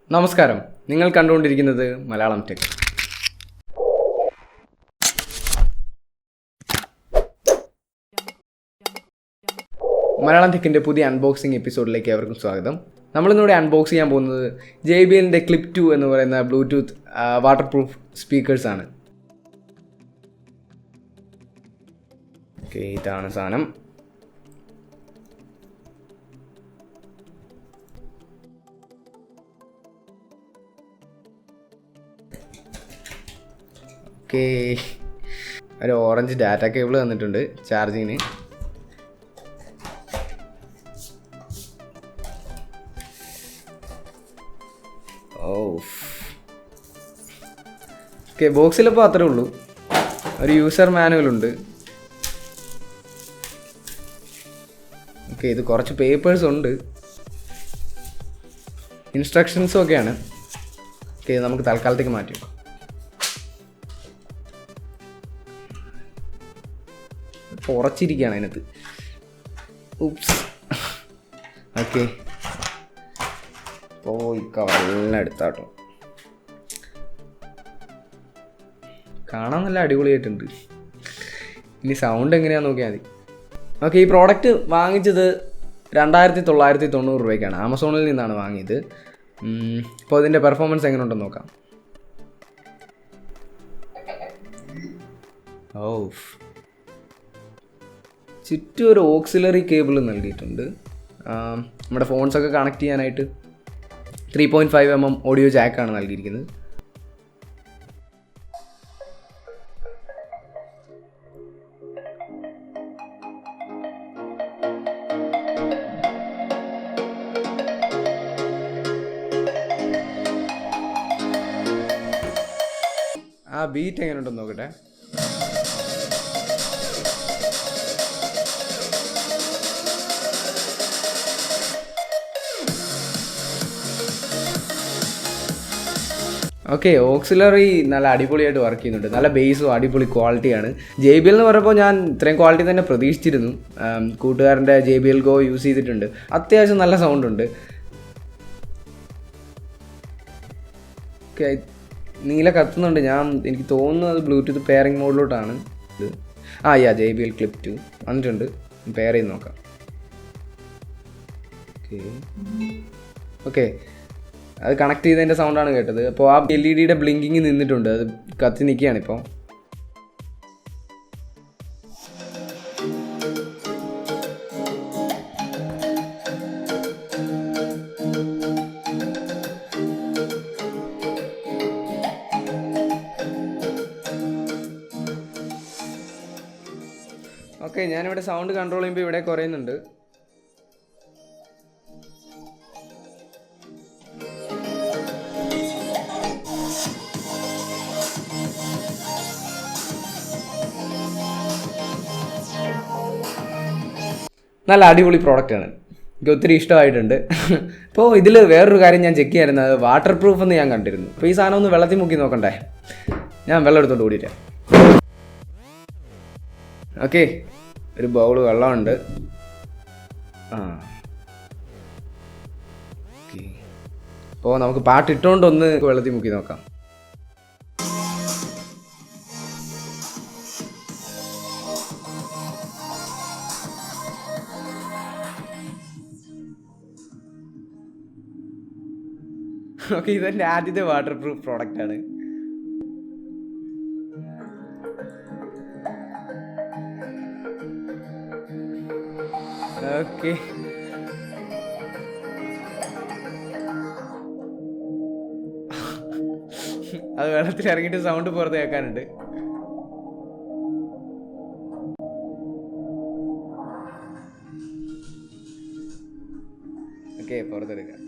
നമസ്കാരം, നിങ്ങൾ കണ്ടുകൊണ്ടിരിക്കുന്നത് മലയാളം ടെക്. മലയാളം ടെക്കിൻ്റെ പുതിയ അൺബോക്സിംഗ് എപ്പിസോഡിലേക്ക് അവർക്കും സ്വാഗതം. നമ്മളിന്നിവിടെ അൺബോക്സ് ചെയ്യാൻ പോകുന്നത് JBLൻ്റെ ക്ലിപ്പ് 2 എന്ന് പറയുന്ന ബ്ലൂടൂത്ത് വാട്ടർ പ്രൂഫ് സ്പീക്കേഴ്സാണ്. ഓക്കെ, ഇതാണ് സാധനം. ഓക്കെ, ഒരു ഓറഞ്ച് ഡാറ്റ കേബിൾ തന്നിട്ടുണ്ട് ചാർജിങ്ങിന്. ഓക്കെ, ബോക്സിലിപ്പോൾ അത്രേ ഉള്ളൂ. ഒരു യൂസർ മാനുവലുണ്ട്. ഓക്കെ, ഇത് കുറച്ച് പേപ്പേഴ്സ് ഉണ്ട്, ഇൻസ്ട്രക്ഷൻസും ഒക്കെയാണ്. ഓക്കെ, നമുക്ക് തൽക്കാലത്തേക്ക് മാറ്റി വെക്കാം. ഉറച്ചിരിക്കുകയാണ് അതിനകത്ത്. ഉപ്സ്. ഓക്കെ, അപ്പോൾ ഈ കവറെല്ലാം എടുത്താട്ടോ. കാണാൻ നല്ല അടിപൊളിയായിട്ടുണ്ട്. ഇനി സൗണ്ട് എങ്ങനെയാണെന്ന് നോക്കിയാൽ മതി. ഓക്കെ, ഈ പ്രോഡക്റ്റ് വാങ്ങിച്ചത് 2990 രൂപയ്ക്കാണ്. ആമസോണിൽ നിന്നാണ് വാങ്ങിയത്. അപ്പോൾ ഇതിൻ്റെ പെർഫോമൻസ് എങ്ങനെ ഉണ്ടെന്ന് നോക്കാം. ചുറ്റും ഒരു ഓക്സിലറി കേബിൾ നൽകിയിട്ടുണ്ട്. നമ്മുടെ ഫോൺസൊക്കെ കണക്ട് ചെയ്യാനായിട്ട് 3.5mm ഓഡിയോ ജാക്കാണ് നൽകിയിരിക്കുന്നത്. ആ ബീറ്റ് എങ്ങനെ ഉണ്ടെന്ന് നോക്കട്ടെ. ഓക്കെ, ഓക്സിലറി നല്ല അടിപൊളിയായിട്ട് വർക്ക് ചെയ്യുന്നുണ്ട്. നല്ല ബേസും അടിപൊളി ക്വാളിറ്റിയാണ്. JBL എന്ന് പറയുമ്പോൾ ഞാൻ ഇത്രയും ക്വാളിറ്റി തന്നെ പ്രതീക്ഷിച്ചിരുന്നു. കൂട്ടുകാരൻ്റെ JBL Go യൂസ് ചെയ്തിട്ടുണ്ട്. അത്യാവശ്യം നല്ല സൗണ്ട് ഉണ്ട്. ഓക്കെ, നീല കത്തുന്നുണ്ട്. എനിക്ക് തോന്നുന്നത് ബ്ലൂടൂത്ത് പെയറിംഗ് മോഡിലോട്ടാണ് ഇത്. JBL ക്ലിപ്പ് 2 വന്നിട്ടുണ്ട്. പെയർ ചെയ്ത് നോക്കാം. ഓക്കെ, അത് കണക്ട് ചെയ്തതിൻ്റെ സൗണ്ടാണ് കേട്ടത്. അപ്പോൾ ആ LED ബ്ലിങ്കിങ് നിന്നിട്ടുണ്ട്. അത് കത്തി നിൽക്കുകയാണ് ഇപ്പോൾ. ഓക്കെ, ഞാനിവിടെ സൗണ്ട് കൺട്രോൾ ചെയ്യുമ്പോൾ ഇവിടെ കുറയുന്നുണ്ട്. നല്ല അടിപൊളി പ്രോഡക്റ്റാണ്. എനിക്ക് ഒത്തിരി ഇഷ്ടമായിട്ടുണ്ട്. അപ്പോൾ ഇതിൽ വേറൊരു കാര്യം ഞാൻ ചെക്ക് ചെയ്യായിരുന്നു. അത് വാട്ടർ പ്രൂഫ് എന്ന് ഞാൻ കണ്ടിരുന്നു. അപ്പോൾ ഈ സാധനം ഒന്ന് വെള്ളത്തിൽ മുക്കി നോക്കണ്ടേ? ഞാൻ വെള്ളം എടുത്തോണ്ട് ഓടിയില്ല. ഓക്കെ, ഒരു ബൗള് വെള്ളമുണ്ട്. ഓക്കെ, അപ്പോൾ നമുക്ക് പാട്ടിട്ടുകൊണ്ടൊന്ന് വെള്ളത്തിൽ മുക്കി നോക്കാം. ഓക്കെ, ഇതെൻ്റെ ആദ്യത്തെ വാട്ടർ പ്രൂഫ് പ്രോഡക്റ്റാണ്. ഓക്കെ, അത് വെള്ളത്തിൽ ഇറങ്ങിയിട്ട് സൗണ്ട് പുറത്ത് കേൾക്കാനുണ്ട്. ഓക്കെ, പുറത്തെടുക്കാം.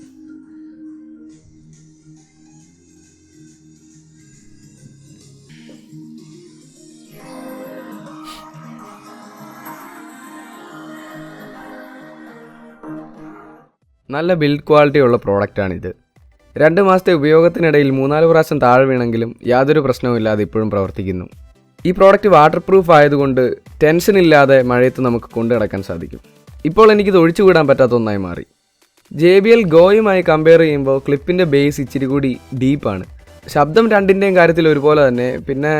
നല്ല ബിൽഡ് ക്വാളിറ്റി ഉള്ള പ്രോഡക്റ്റാണിത്. 2 മാസത്തെ ഉപയോഗത്തിനിടയിൽ 3-4 പ്രാവശ്യം താഴെ വീണെങ്കിലും യാതൊരു പ്രശ്നവുമില്ലാതെ ഇപ്പോഴും പ്രവർത്തിക്കുന്നു. ഈ പ്രോഡക്റ്റ് വാട്ടർ പ്രൂഫ് ആയതുകൊണ്ട് ടെൻഷൻ ഇല്ലാതെ മഴയത്ത് നമുക്ക് കൊണ്ടു നടക്കാൻ സാധിക്കും. ഇപ്പോൾ എനിക്കിത് ഒഴിച്ചുകൂടാൻ പറ്റാത്ത ഒന്നായി മാറി. JBL ഗോയുമായി കമ്പയർ ചെയ്യുമ്പോൾ ക്ലിപ്പിൻ്റെ ബേസ് ഇച്ചിരി കൂടി ഡീപ്പാണ്. ശബ്ദം രണ്ടിൻ്റെയും കാര്യത്തിൽ ഒരുപോലെ തന്നെ. പിന്നെ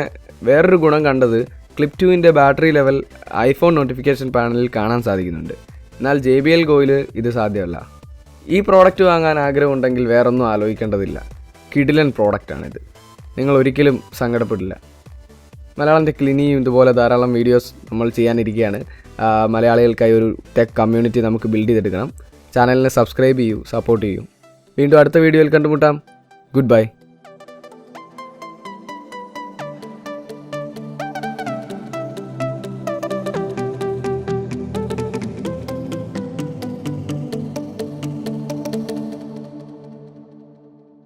വേറൊരു ഗുണം കണ്ടത് ക്ലിപ്പ് 2ൻ്റെ ബാറ്ററി ലെവൽ ഐഫോൺ നോട്ടിഫിക്കേഷൻ പാനലിൽ കാണാൻ സാധിക്കുന്നുണ്ട്. എന്നാൽ JBL ഗോയിൽ ഇത് സാധ്യമല്ല. ഈ പ്രോഡക്റ്റ് വാങ്ങാൻ ആഗ്രഹമുണ്ടെങ്കിൽ വേറൊന്നും ആലോചിക്കേണ്ടതില്ല. കിടിലൻ പ്രോഡക്റ്റാണിത്. നിങ്ങൾ ഒരിക്കലും സങ്കടപ്പെടില്ല. മലയാളം ടെക്കിൽ ഇനിയും ഇതുപോലെ ധാരാളം വീഡിയോസ് നമ്മൾ ചെയ്യാനിരിക്കുകയാണ്. മലയാളികൾക്കായി ഒരു ടെക് കമ്മ്യൂണിറ്റി നമുക്ക് ബിൽഡ് ചെയ്തെടുക്കണം. ചാനലിനെ സബ്സ്ക്രൈബ് ചെയ്യൂ, സപ്പോർട്ട് ചെയ്യൂ. വീണ്ടും അടുത്ത വീഡിയോയിൽ കണ്ടുമുട്ടാം. Good bye.